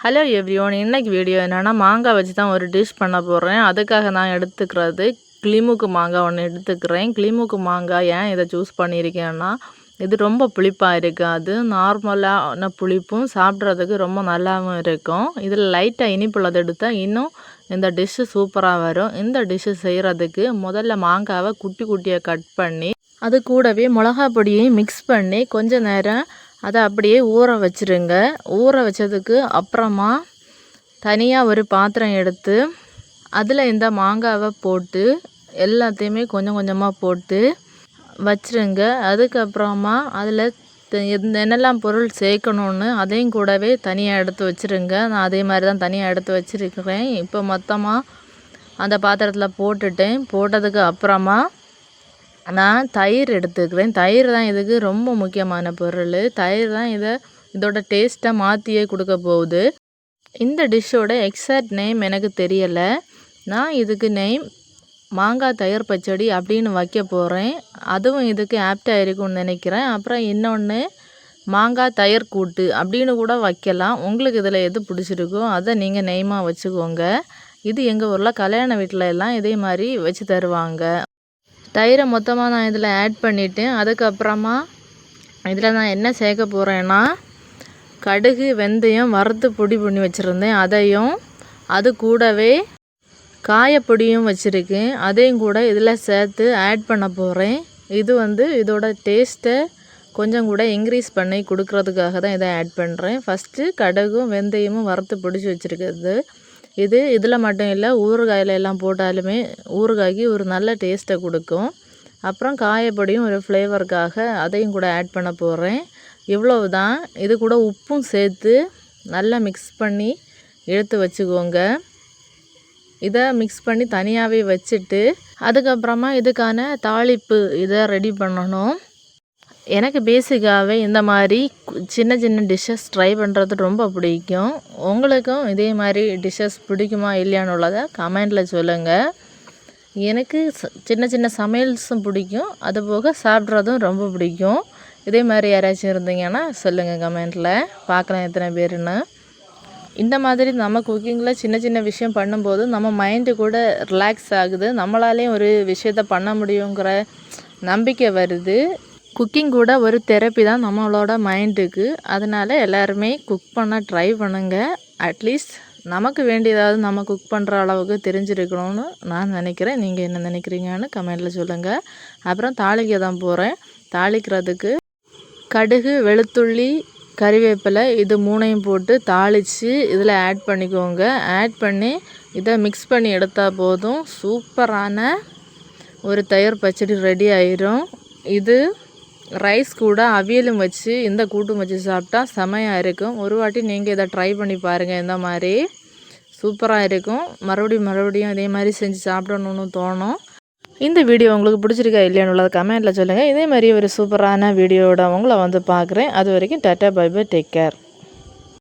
Hello everyone, இன்னைக்கு video என்னென்னா மாங்காய் வச்சு தான் ஒரு டிஷ் பண்ண போகிறேன். அதுக்காக நான் எடுத்துக்கிறது கிளிமுக்கு மாங்காய் ஒன்று எடுத்துக்கிறேன். கிளிமுக்கு மாங்காய் ஏன் இதை சூஸ் பண்ணியிருக்கேன்னா, இது ரொம்ப புளிப்பாக இருக்காது. நார்மலான புளிப்பும் சாப்பிட்றதுக்கு ரொம்ப நல்லாவும் இருக்கும். இதில் லைட்டாக இனிப்புள்ளது எடுத்தால் இன்னும் இந்த டிஷ்ஷு சூப்பராக வரும். இந்த டிஷ்ஷு செய்கிறதுக்கு முதல்ல மாங்காவை குட்டி குட்டியாக கட் பண்ணி அது கூடவே மிளகா பொடியையும் மிக்ஸ் பண்ணி கொஞ்ச நேரம் அதை அப்படியே ஊற வச்சுருங்க. ஊற வச்சதுக்கு அப்புறமா தனியாக ஒரு பாத்திரம் எடுத்து அதில் இந்த மாங்காவை போட்டு எல்லாத்தையுமே கொஞ்சம் கொஞ்சமாக போட்டு வச்சுருங்க. அதுக்கப்புறமா அதில் என்னெல்லாம் பொருள் சேர்க்கணுன்னு அதையும் கூடவே தனியாக எடுத்து வச்சுருங்க. நான் அதே மாதிரி தான் தனியாக எடுத்து வச்சுருக்கிறேன். இப்போ மொத்தமாக அந்த பாத்திரத்தில் போட்டுட்டேன். போட்டதுக்கு அப்புறமா நான் தயிர் எடுத்துக்கிறேன். தயிர் தான் இதுக்கு ரொம்ப முக்கியமான பொருள். தயிர் தான் இதோட டேஸ்ட்டை மாற்றியே கொடுக்க போகுது. இந்த டிஷ்ஷோட எக்ஸாக்ட் நேம் எனக்கு தெரியலை. நான் இதுக்கு நேம் மாங்காய் தயிர் பச்சடி அப்படின்னு வைக்க போகிறேன். அதுவும் இதுக்கு ஆப்டாக இருக்கும்னு நினைக்கிறேன். அப்புறம் இன்னொன்று மாங்காய் தயிர் கூட்டு அப்படின்னு கூட வைக்கலாம். உங்களுக்கு இதில் எது பிடிச்சிருக்கோ அதை நீங்கள் நெய்மாக வச்சுக்கோங்க. இது எங்கள் ஊரில் கல்யாண வீட்டில் எல்லாம் இதே மாதிரி வச்சு தருவாங்க. தயிரை மொத்தமாக நான் இதில் ஆட் பண்ணிவிட்டேன். அதுக்கப்புறமா இதில் நான் என்ன சேர்க்க போகிறேன்னா, கடுகு வெந்தயம் வறுத்து பொடி பண்ணி வச்சுருந்தேன். அதையும் அது கூடவே காயப்பொடியும் வச்சுருக்கேன். அதையும் கூட இதில் சேர்த்து ஆட் பண்ண போகிறேன். இது இதோட டேஸ்ட்டை கொஞ்சம் கூட இன்க்ரீஸ் பண்ணி கொடுக்குறதுக்காக தான் இதை ஆட் பண்ணுறேன். ஃபஸ்ட்டு கடுகும் வெந்தயமும் வறுத்து பிடிச்சி வச்சுருக்கிறது. இதில் மட்டும் இல்லை, ஊறுகாயில் எல்லாம் போட்டாலுமே ஊறுகாய்க்கு ஒரு நல்ல டேஸ்ட்டை கொடுக்கும். அப்புறம் காயப்பொடியும் ஒரு ஃப்ளேவருக்காக அதையும் கூட ஆட் பண்ண போகிறேன். இவ்வளவு தான். இது கூட உப்பும் சேர்த்து நல்லா மிக்ஸ் பண்ணி எடுத்து வச்சுக்கோங்க. இதை மிக்ஸ் பண்ணி தனியாகவே வச்சுட்டு அதுக்கப்புறமா இதுக்கான தாளிப்பு இதை ரெடி பண்ணணும். எனக்கு பேசிக்காகவே இந்த மாதிரி சின்ன சின்ன டிஷ்ஷஸ் ட்ரை பண்ணுறது ரொம்ப பிடிக்கும். உங்களுக்கும் இதே மாதிரி டிஷ்ஷஸ் பிடிக்குமா இல்லையான்னு உள்ளதை கமெண்டில் சொல்லுங்கள். எனக்கு சின்ன சின்ன சமையல்ஸும் பிடிக்கும், அதுபோக சாப்பிட்றதும் ரொம்ப பிடிக்கும். இதே மாதிரி யாராச்சும் இருந்தீங்கன்னா சொல்லுங்கள் கமெண்டில், பார்க்கலாம் எத்தனை பேருன்னு. இந்த மாதிரி நம்ம குக்கிங்கில் சின்ன சின்ன விஷயம் பண்ணும்போது நம்ம மைண்டு கூட ரிலாக்ஸ் ஆகுது. நம்மளாலேயும் ஒரு விஷயத்த பண்ண முடியுங்கிற நம்பிக்கை வருது. குக்கிங் கூட ஒரு தெரப்பி தான் நம்மளோட மைண்டுக்கு. அதனால் எல்லாருமே குக் பண்ண ட்ரை பண்ணுங்கள். அட்லீஸ்ட் நமக்கு வேண்டியதாவது நம்ம குக் பண்ணுற அளவுக்கு தெரிஞ்சிருக்கணும்னு நான் நினைக்கிறேன். நீங்கள் என்ன நினைக்கிறீங்கன்னு கமெண்டில் சொல்லுங்கள். அப்புறம் தாளிக்க தான் போகிறேன். தாளிக்கிறதுக்கு கடுகு வெளுத்துள்ளி கறிவேப்பிலை இது மூணையும் போட்டு தாளித்து இதில் ஆட் பண்ணிக்கோங்க. ஆட் பண்ணி இதை மிக்ஸ் பண்ணி எடுத்தால் போதும், சூப்பரான ஒரு தயிர் பச்சடி ரெடி ஆயிரும். இது ரைஸ் கூட அவியலும் வச்சு இந்த கூட்டும் வச்சு சாப்பிட்டா செமையாக இருக்கும். ஒரு வாட்டி நீங்கள் இதை ட்ரை பண்ணி பாருங்கள். இந்த மாதிரி சூப்பராக இருக்கும். மறுபடியும் இதே மாதிரி செஞ்சு சாப்பிடணுன்னு தோணும். இந்த வீடியோ உங்களுக்கு பிடிச்சிருக்கா இல்லையான்னு உள்ளதை கமெண்டில் சொல்லுங்கள். இதே மாதிரி ஒரு சூப்பரான வீடியோட உங்களை பார்க்குறேன். அது வரைக்கும் tata bye bye, take care.